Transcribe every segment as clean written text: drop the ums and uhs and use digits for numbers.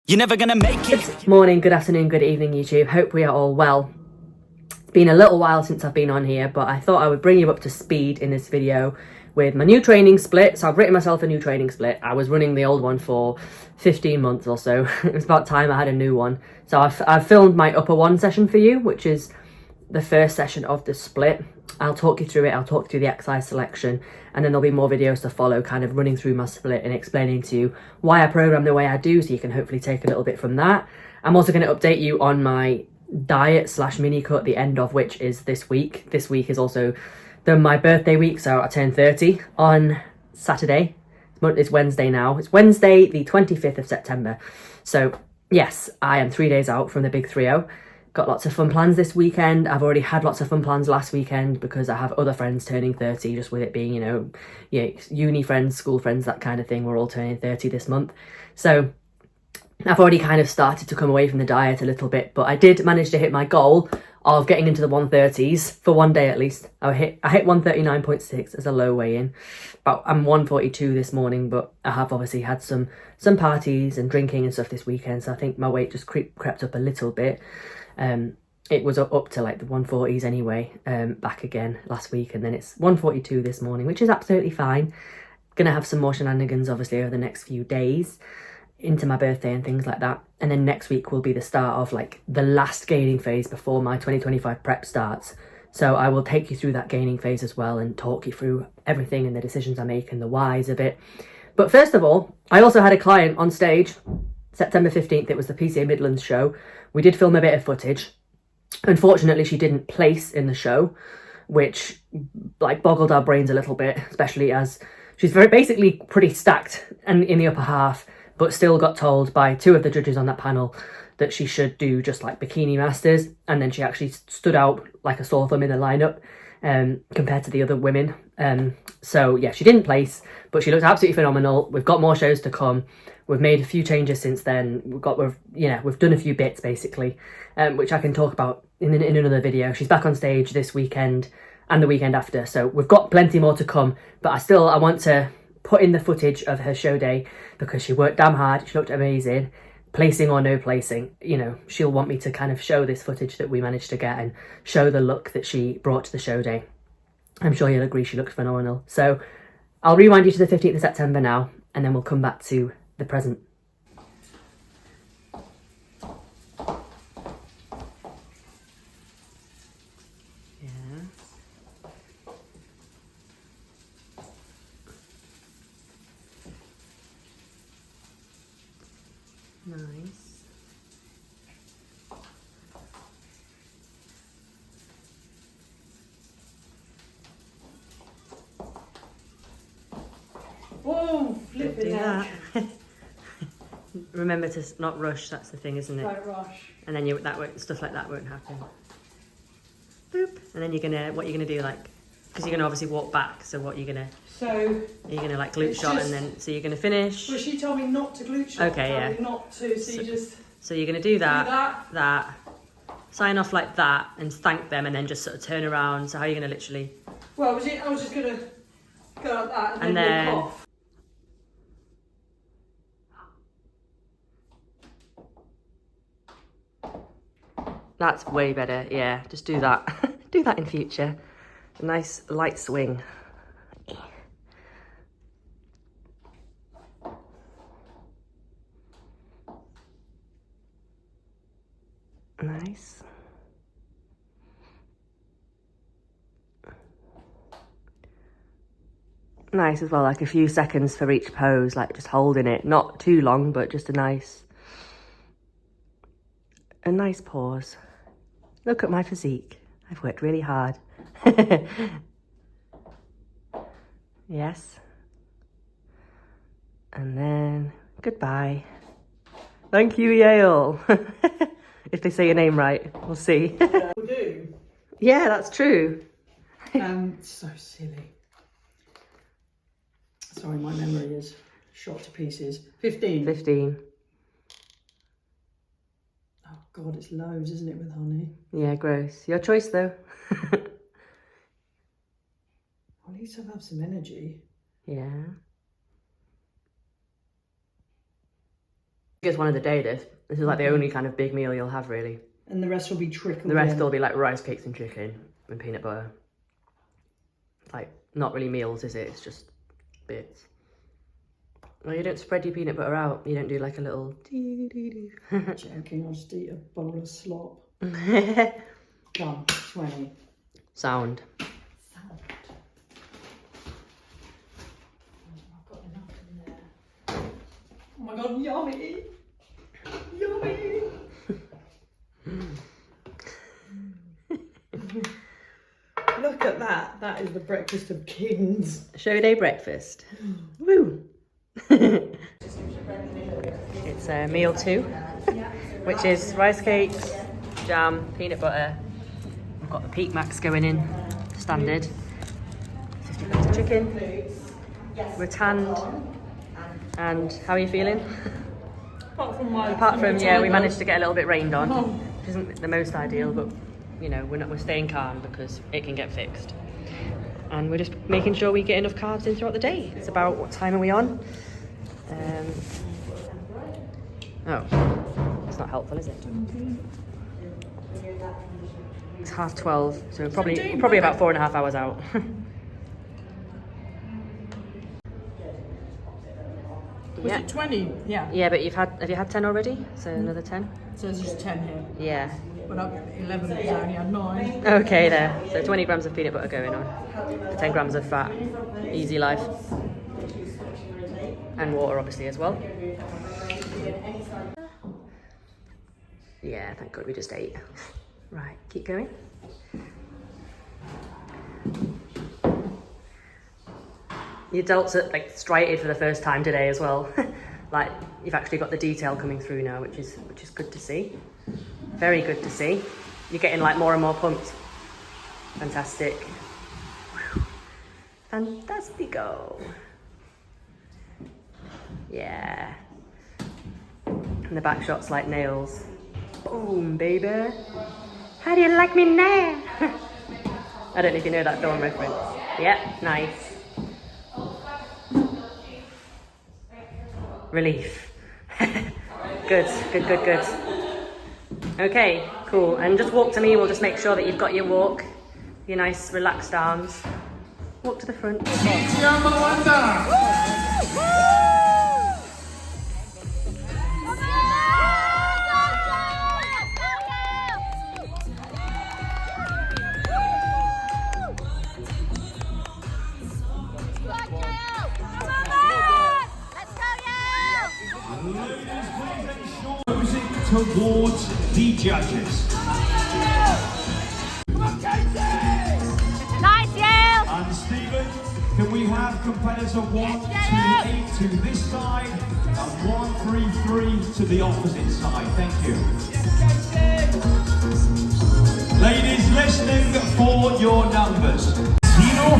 You're never gonna make it. Good morning, good afternoon, good evening, YouTube. Hope we are all well. It's been a little while since I've been on here, but I thought I would bring you up to speed in this video with my new training split. So I've written myself a new training split. I was running the old one for 15 months or so. It was about time I had a new one. So I've filmed my upper one session for you, which is the first session of the split. I'll talk you through it, I'll talk you through the exercise selection, and then there'll be more videos to follow, kind of running through my split and explaining to you why I program the way I do, so you can hopefully take a little bit from that. I'm also going to update you on my diet slash mini cut, the end of which is this week. This week is also my birthday week, so I turn 30 on Saturday. It's Wednesday now. It's Wednesday the 25th of September. So yes, I am 3 days out from the big 3-0. Got lots of fun plans this weekend. I've already had lots of fun plans last weekend because I have other friends turning 30, just with it being, uni friends, school friends, that kind of thing. We're all turning 30 this month. So I've already kind of started to come away from the diet a little bit, but I did manage to hit my goal of getting into the 130s for one day at least. I hit 139.6 as a low weigh-in. But I'm 142 this morning, but I have obviously had some parties and drinking and stuff this weekend, so I think my weight just crept up a little bit. It was up to like the 140s anyway, back again last week, and then it's 142 this morning, which is absolutely fine. Gonna have some more shenanigans obviously over the next few days into my birthday and things like that, and then next week will be the start of like the last gaining phase before my 2025 prep starts. So I will take you through that gaining phase as well and talk you through everything and the decisions I make and the whys of it. But first of all, I also had a client on stage September 15th. It was the PCA Midlands show. We did film a bit of footage. Unfortunately, she didn't place in the show, which like boggled our brains a little bit, especially as she's basically pretty stacked and in the upper half, but still got told by two of the judges on that panel that she should do just like bikini masters, and then she actually stood out like a sore thumb in the lineup compared to the other women. So yeah, she didn't place, but she looked absolutely phenomenal. We've got more shows to come. We've made a few changes since then. We've done a few bits basically, which I can talk about in another video. She's back on stage this weekend and the weekend after, so we've got plenty more to come. But I want to put in the footage of her show day because she worked damn hard. She looked amazing, placing or no placing. She'll want me to kind of show this footage that we managed to get and show the look that she brought to the show day. I'm sure you'll agree she looked phenomenal. So I'll rewind you to the 15th of September now, and then we'll come back to the present. Yeah. Nice. Oh, flipping heck. Remember to not rush, that's the thing, isn't it? Don't rush. And then stuff like that won't happen. Boop. And then what you're gonna do, like, because you're gonna obviously walk back, so what you're gonna like glute shot, and then so you're gonna finish. Well, she told me not to glute shot. Okay, yeah. Not to, so you're gonna do that, that, sign off like that, and thank them, and then just sort of turn around. So how are you gonna literally? Well, I was just gonna go like that and then walk off. That's way better, yeah. Just do that. Do that in future. A nice light swing. Nice. Nice as well, like a few seconds for each pose, like just holding it. Not too long, but just a nice pause. Look at my physique. I've worked really hard. Yes. And then goodbye. Thank you, Yale. If they say your name right, we'll see. We'll do. Yeah, that's true. So silly. Sorry, my memory is shot to pieces. 15. 15. Oh God, it's loads, isn't it, with honey? Yeah, gross. Your choice though. At least I'll have some energy. Yeah. It's one of the day. This is like the only kind of big meal you'll have, really. And the rest will be trickled. The rest will be like rice cakes and chicken and peanut butter. Like, not really meals, is it? It's just bits. Well, you don't spread your peanut butter out. You don't do like a little Joking, I'll just eat a bowl of slop. Done. 20. Sound. I've got enough in there. Oh my god, yummy! Yummy! Look at that. That is the breakfast of kings. Show day breakfast. Woo! It's meal 2, which is rice cakes, jam, peanut butter. We've got the Peak Max going in, standard. 50 grams of chicken. We're tanned. And how are you feeling? Apart from, yeah, we managed to get a little bit rained on, which isn't the most ideal, but you know, we're staying calm because it can get fixed. And we're just making sure we get enough carbs in throughout the day. It's about, what time are we on? Oh, it's not helpful, is it? It's 12:30, so we're probably about 4.5 hours out. Was it 20? Yeah. Yeah, but have you had 10 already? So another 10? So there's just 10 here. Yeah. But I'm at 11 because I only had 9. Okay, there. So 20 grams of peanut butter going on. 10 grams of fat. Easy life. And water, obviously, as well. Yeah, thank God we just ate. Right, keep going. The adults are like striated for the first time today as well. Like, you've actually got the detail coming through now, which is good to see. Very good to see. You're getting like more and more pumped. Fantastic. Whew. Fantastico. Yeah. And the back shot's like nails. Boom, baby. How do you like me now? I don't know if you know that film reference. Yeah, nice. Relief. Good. Okay, cool. And just walk to me. We'll just make sure that you've got your walk, your nice relaxed arms. Walk to the front. Towards the judges. Nice, Yale! And Stephen, can we have competitors of 1, 2, 8 to this side and 1, 3, 3 to the opposite side? Thank you. Ladies listening for your numbers. Zero.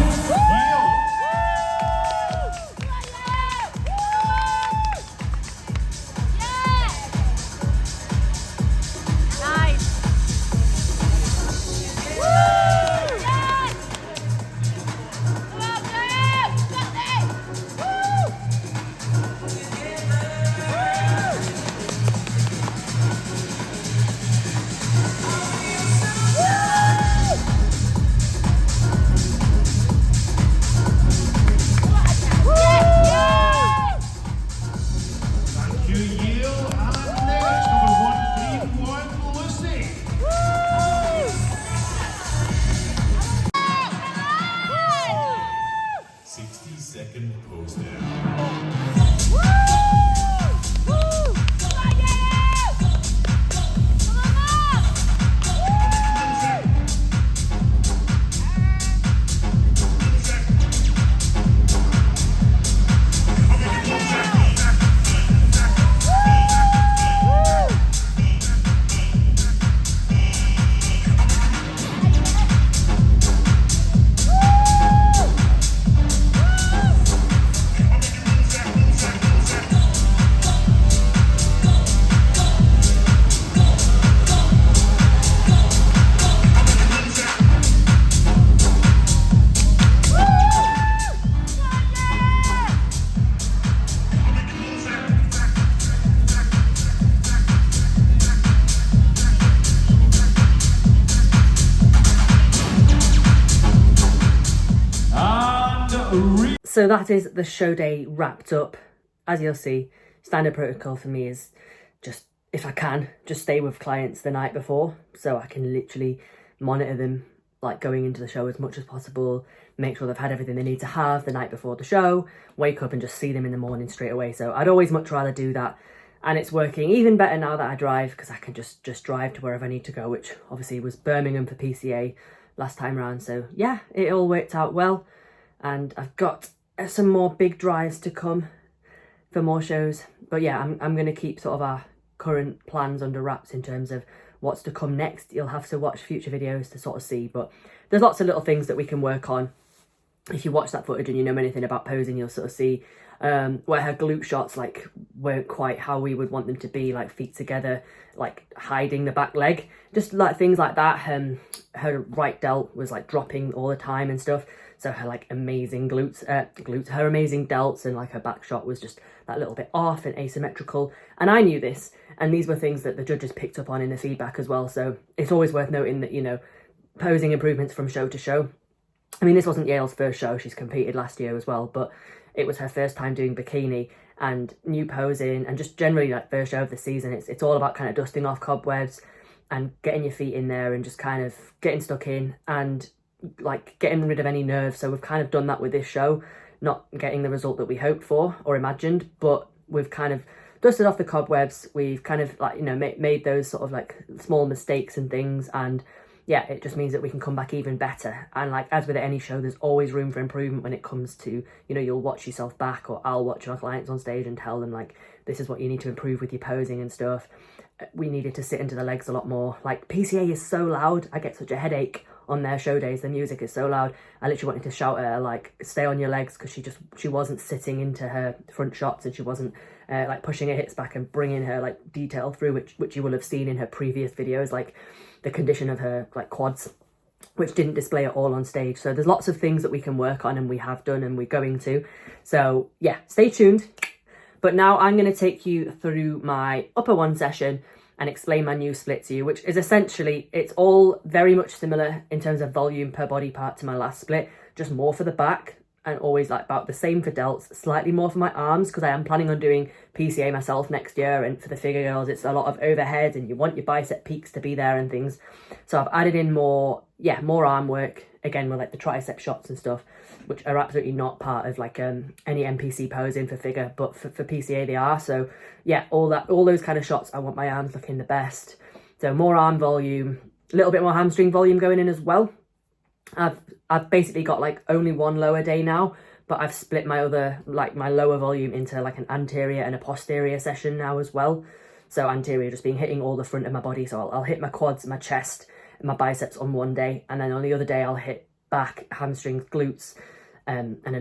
So that is the show day wrapped up. As you'll see, standard protocol for me is just, if I can, just stay with clients the night before, so I can literally monitor them like going into the show as much as possible, make sure they've had everything they need to have the night before the show, wake up and just see them in the morning straight away. So I'd always much rather do that, and it's working even better now that I drive, because I can just drive to wherever I need to go, which obviously was Birmingham for PCA last time round. So yeah, it all worked out well, and I've got some more big drives to come for more shows. But yeah, I'm going to keep sort of our current plans under wraps in terms of what's to come next. You'll have to watch future videos to sort of see, but there's lots of little things that we can work on. If you watch that footage and you know anything about posing, you'll sort of see where her glute shots like weren't quite how we would want them to be, like feet together, like hiding the back leg, just like things like that. Her right delt was like dropping all the time and stuff, so her like amazing her amazing delts and like her back shot was just that little bit off and asymmetrical, and I knew this, and these were things that the judges picked up on in the feedback as well. So it's always worth noting that, you know, posing improvements from show to show. I mean, this wasn't Yale's first show, she's competed last year as well, but it was her first time doing bikini, and new posing and just generally like first show of the season. It's all about kind of dusting off cobwebs and getting your feet in there and just kind of getting stuck in and like getting rid of any nerves. So we've kind of done that with this show, not getting the result that we hoped for or imagined, but we've kind of dusted off the cobwebs. We've kind of like, you know, made those sort of like small mistakes and things, and yeah, it just means that we can come back even better. And like, as with any show, there's always room for improvement when it comes to, you know, you'll watch yourself back, or I'll watch our clients on stage and tell them like, this is what you need to improve with your posing and stuff. We needed to sit into the legs a lot more. Like, PCA is so loud, I get such a headache on their show days. The music is so loud, I literally wanted to shout at her like, stay on your legs, because she wasn't sitting into her front shots, and she wasn't like pushing her hips back and bringing her like detail through, which you will have seen in her previous videos, like the condition of her like quads, which didn't display at all on stage. So there's lots of things that we can work on, and we have done, and we're going to. So yeah, stay tuned. But now I'm going to take you through my upper one session and explain my new split to you, which is essentially, it's all very much similar in terms of volume per body part to my last split, just more for the back, and always like about the same for delts, slightly more for my arms, because I am planning on doing PCA myself next year, and for the figure girls it's a lot of overhead and you want your bicep peaks to be there and things. So I've added in more arm work, again with like the tricep shots and stuff, which are absolutely not part of like any NPC posing for figure, but for PCA they are. So yeah, all those kind of shots, I want my arms looking the best. So more arm volume, a little bit more hamstring volume going in as well. I've basically got like only one lower day now, but I've split my lower volume into like an anterior and a posterior session now as well. So anterior just being hitting all the front of my body. So I'll hit my quads, my chest, and my biceps on one day, and then on the other day I'll hit back, hamstrings, glutes, and a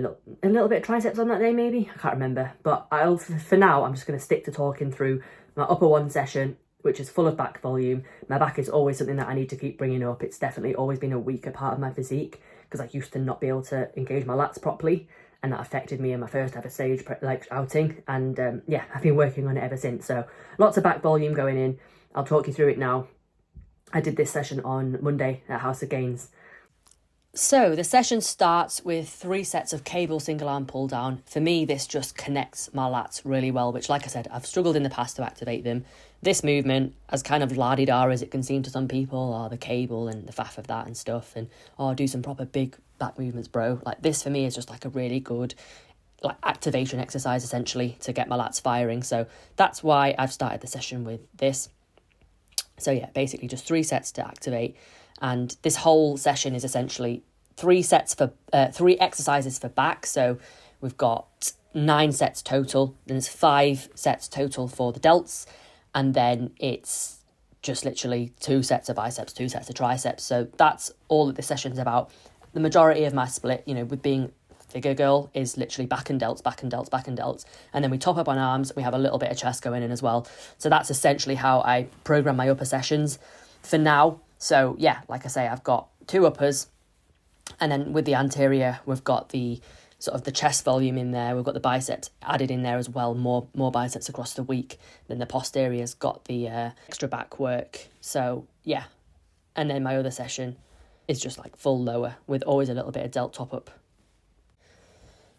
little bit of triceps on that day maybe. I can't remember, but for now I'm just going to stick to talking through my upper one session, which is full of back volume. My back is always something that I need to keep bringing up. It's definitely always been a weaker part of my physique, because I used to not be able to engage my lats properly, and that affected me in my first ever stage like outing, and yeah, I've been working on it ever since. So lots of back volume going in. I'll talk you through it now. I did this session on Monday at House of Gains. So the session starts with 3 sets of cable single arm pull down. For me, this just connects my lats really well, which, like I said, I've struggled in the past to activate them. This movement, as kind of la-di-da as it can seem to some people, or the cable and the faff of that and stuff, and do some proper big back movements, bro. Like, this for me is just like a really good like activation exercise essentially to get my lats firing. So that's why I've started the session with this. So yeah, basically just 3 sets to activate. And this whole session is essentially 3 exercises for back. So we've got 9 sets total. Then there's 5 sets total for the delts. And then it's just literally 2 sets of biceps, 2 sets of triceps. So that's all that this session's about. The majority of my split, you know, with being figure girl, is literally back and delts, back and delts, back and delts. And then we top up on arms. We have a little bit of chest going in as well. So that's essentially how I program my upper sessions for now. So yeah, like I say, I've got 2 uppers, and then with the anterior, we've got the sort of the chest volume in there. We've got the biceps added in there as well, more biceps across the week. Then the posterior's got the extra back work. So yeah, and then my other session is just like full lower with always a little bit of delt top up.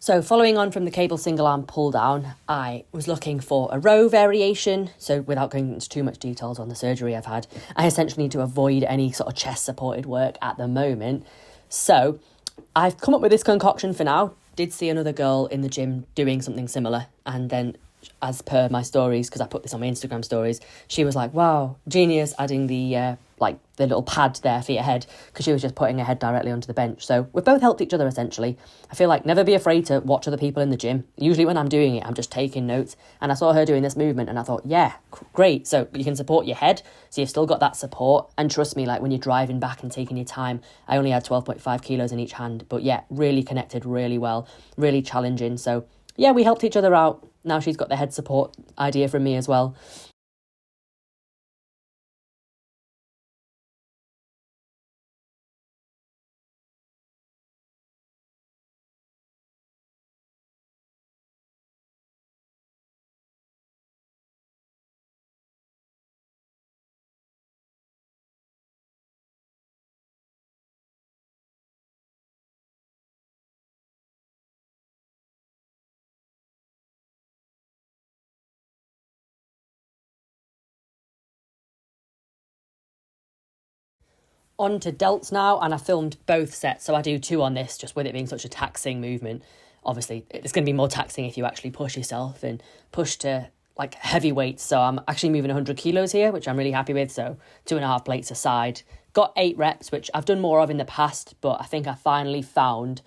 So following on from the cable single arm pull down, I was looking for a row variation. So without going into too much details on the surgery I've had, I essentially need to avoid any sort of chest supported work at the moment. So I've come up with this concoction for now. Did see another girl in the gym doing something similar, and then as per my stories, because I put this on my Instagram stories, she was like, wow, genius, adding the the little pad there for your head, because she was just putting her head directly onto the bench. So we've both helped each other essentially. I feel like never be afraid to watch other people in the gym. Usually when I'm doing it, I'm just taking notes, and I saw her doing this movement and I thought, yeah, great. So you can support your head, so you've still got that support. And trust me, like when you're driving back and taking your time, I only had 12.5 kilos in each hand, but yeah, really connected really well, really challenging. So yeah, we helped each other out. Now she's got the head support idea from me as well. On to delts now, and I filmed both sets, so I do 2 on this, just with it being such a taxing movement. Obviously, it's going to be more taxing if you actually push yourself and push to like heavy weights. So I'm actually moving 100 kilos here, which I'm really happy with. So 2.5 plates aside. Got 8 reps, which I've done more of in the past, but I think I finally found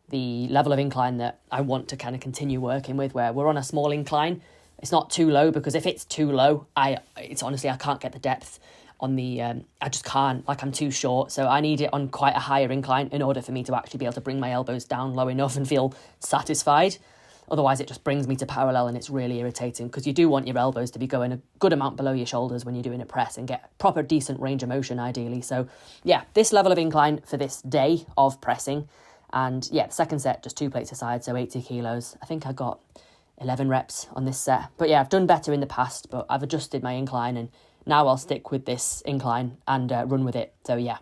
the level of incline that I want to kind of continue working with, where we're on a small incline. It's not too low, because if it's too low, it's honestly, I can't get the depth on the, I just can't, like I'm too short. So I need it on quite a higher incline in order for me to actually be able to bring my elbows down low enough and feel satisfied. Otherwise, it just brings me to parallel, and it's really irritating, because you do want your elbows to be going a good amount below your shoulders when you're doing a press and get proper decent range of motion ideally. So yeah, this level of incline for this day of pressing. And yeah, the second set, just 2 plates aside, so 80 kilos. I think I got 11 reps on this set. But yeah, I've done better in the past, but I've adjusted my incline, and now I'll stick with this incline and run with it. So yeah.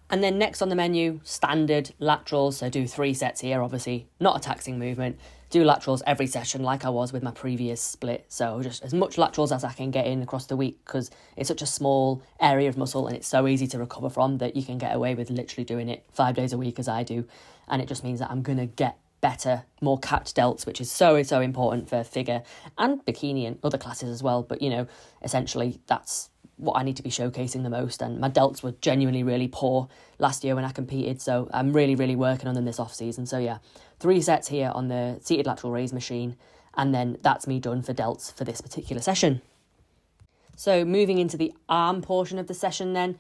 And then next on the menu, standard laterals. So do 3 sets here, obviously not a taxing movement. Do laterals every session like I was with my previous split. So just as much laterals as I can get in across the week, because it's such a small area of muscle and it's so easy to recover from, that you can get away with literally doing it 5 days a week as I do. And it just means that I'm going to get better, more capped delts, which is so important for figure and bikini and other classes as well. But, you know, essentially that's what I need to be showcasing the most. And my delts were genuinely really poor last year when I competed. So I'm really working on them this off season. So yeah, 3 sets here on the seated lateral raise machine. And then that's me done for delts for this particular session. So moving into the arm portion of the session then.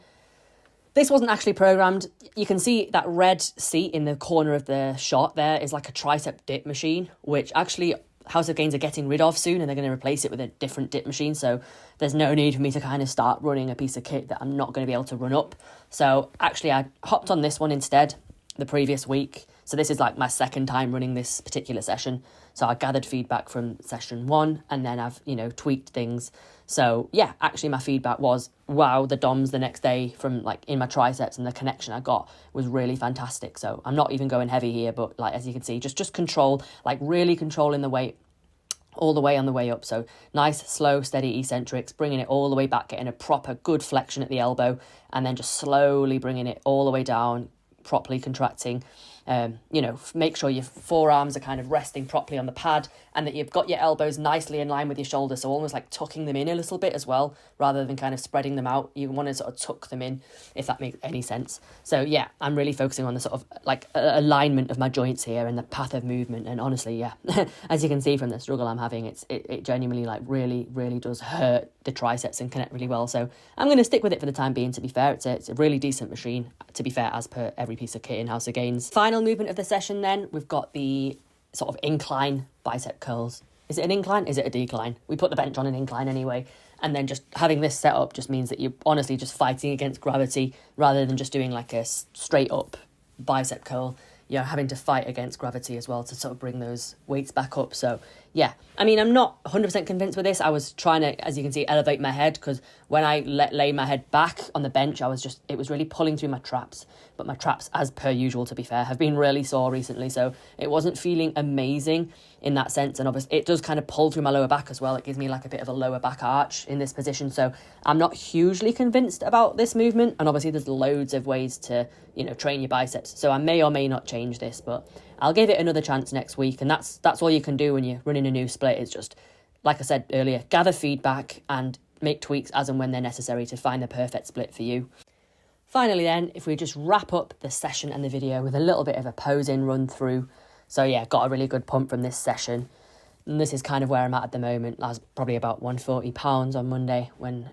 This wasn't actually programmed. You can see that red seat in the corner of the shot there is like a tricep dip machine, which actually House of Gains are getting rid of soon, and they're going to replace it with a different dip machine. So there's no need for me to kind of start running a piece of kit that I'm not going to be able to run up. So actually I hopped on this one instead the previous week. So this is like my second time running this particular session. So I gathered feedback from session 1, and then I've, tweaked things. So yeah, actually my feedback was, wow, the DOMs the next day from like in my triceps and the connection I got was really fantastic. So I'm not even going heavy here, but like, as you can see, just control, like really controlling the weight all the way on the way up. So nice, slow, steady eccentrics, bringing it all the way back, getting a proper good flexion at the elbow, and then just slowly bringing it all the way down, properly contracting. Make sure your forearms are kind of resting properly on the pad, and that you've got your elbows nicely in line with your shoulders, so almost like tucking them in a little bit as well, rather than kind of spreading them out. You want to sort of tuck them in, if that makes any sense. So yeah, I'm really focusing on the sort of like alignment of my joints here and the path of movement. And honestly, yeah, as you can see from the struggle I'm having, it genuinely like really does hurt the triceps and connect really well. So I'm going to stick with it for the time being. To be fair, it's a really decent machine, to be fair, as per every piece of kit in House of Gains. Final movement of the session then, we've got the sort of incline bicep curls. Is it an incline? Is it a decline? We put the bench on an incline anyway. And then just having this set up just means that you're honestly just fighting against gravity rather than just doing like a straight up bicep curl. You're having to fight against gravity as well to sort of bring those weights back up. So yeah, I mean, I'm not 100% convinced with this. I was trying to, as you can see, elevate my head, because when I lay my head back on the bench, it was really pulling through my traps, but my traps, as per usual to be fair, have been really sore recently, so it wasn't feeling amazing in that sense. And obviously it does kind of pull through my lower back as well. It gives me like a bit of a lower back arch in this position, so I'm not hugely convinced about this movement. And obviously there's loads of ways to, you know, train your biceps, so I may or may not change this, but I'll give it another chance next week. And that's all you can do when you're running a new split, is just, like I said earlier, gather feedback and make tweaks as and when they're necessary to find the perfect split for you. Finally then, if we just wrap up the session and the video with a little bit of a posing run through. So yeah, got a really good pump from this session. And this is kind of where I'm at the moment. I was probably about 140 pounds on Monday when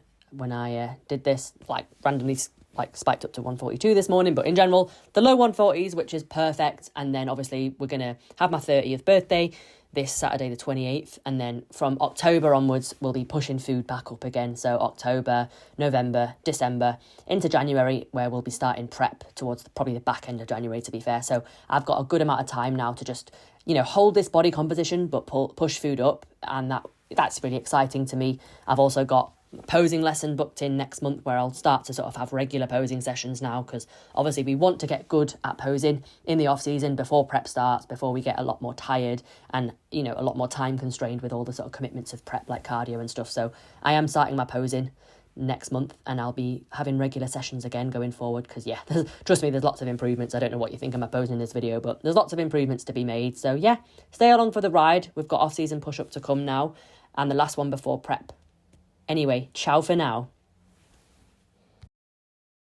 I did this, like randomly like spiked up to 142 this morning, but in general, the low 140s, which is perfect. And then obviously we're going to have my 30th birthday this Saturday the 28th, and then from October onwards we'll be pushing food back up again. So October, November, December into January, where we'll be starting prep towards probably the back end of January, to be fair. So I've got a good amount of time now to just, you know, hold this body composition but push food up, and that's really exciting to me. I've also got posing lesson booked in next month, where I'll start to sort of have regular posing sessions now, because obviously we want to get good at posing in the off season before prep starts, before we get a lot more tired and, you know, a lot more time constrained with all the sort of commitments of prep like cardio and stuff. So I am starting my posing next month, and I'll be having regular sessions again going forward, because yeah, trust me, there's lots of improvements. I don't know what you think of my posing in this video, but there's lots of improvements to be made. So yeah, stay along for the ride. We've got off season push up to come now, and the last one before prep. Anyway, ciao for now.